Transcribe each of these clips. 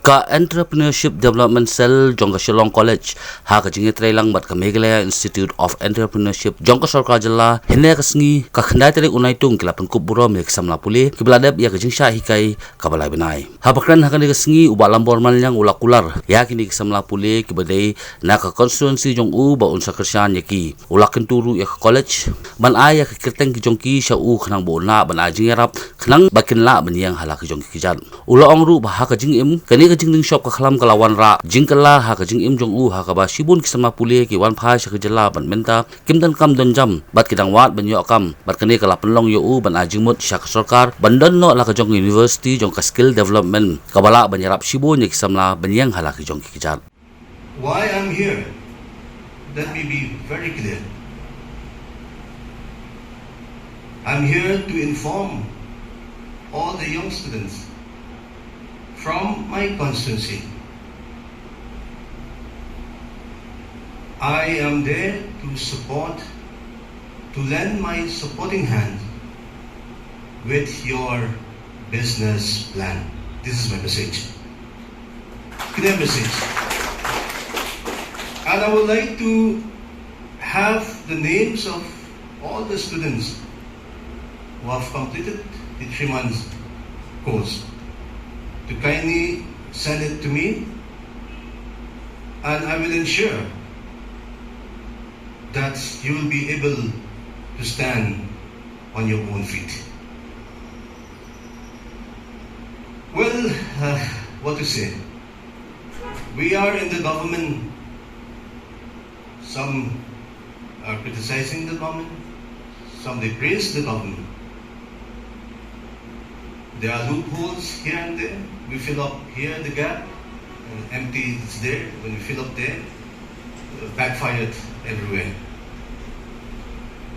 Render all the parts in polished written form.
Ka Entrepreneurship Development Cell Jong Shillong College ha ka jingi trailang mat ka Meghalaya Institute of Entrepreneurship Jong ka Sarkar Jylla hine ka sngi ka khandai tere unai tung kila Pynkup Burom ek Samla Pule kibladep ya ka Jingshah Hikai ka balai benai ha bakran ha ka ni ka sngi uba lambor malyang ula kular ya kini ka Samla Pule kibadai Naka constituency Jong ba unsa kersan yaki ulakin turu ya ka college ban ay ya ka kirteng ki Jong ki sha khnang bo na ban a jingarap khnang bakin la ban yang hala ki Jong ki jan ula ong ru ba ha ka jingim kani jing shop ka khalam kalawan ra jingkala ha ka jing Jong ha ka ba shibun ki Samla Pule ki wan pha sha ka Jylla ban bynta kimdan kam don jam bat kidang wat ban yo kam bat kani kala penlong yo ban ajingmut sha ka sarkar bandan no la ka Jong university Jong ka skill development kabala ban yarap shibun ki Samla ban yang hala ki Jong ki jan. Why I'm here, let me be very clear. I'm here to inform all the young students from my constituency. I am there to support, to lend my supporting hand with your business plan. This is my message. Clear message. And I would like to have the names of all the students who have completed the 3 months course to kindly send it to me, and I will ensure that you will be able to stand on your own feet. Well, what to say? We are in the government. Some are criticizing the government, some they praise the government. There are loopholes here and there. We fill up here the gap, empty is there. When we fill up there, backfired everywhere.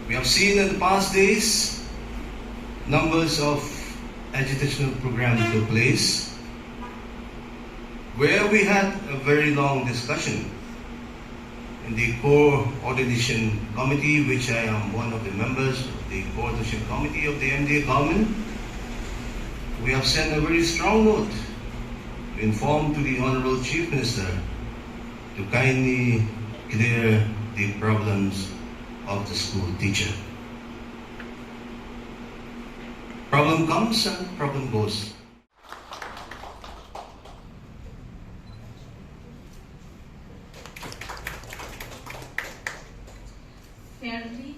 We have seen in the past days numbers of agitational programs took place where we had a very long discussion in the coordination committee, which I am one of the members of the coordination committee of the MDA government. We have sent a very strong note to inform to the Honorable Chief Minister to kindly clear the problems of the school teacher. Problem comes and problem goes. Fairly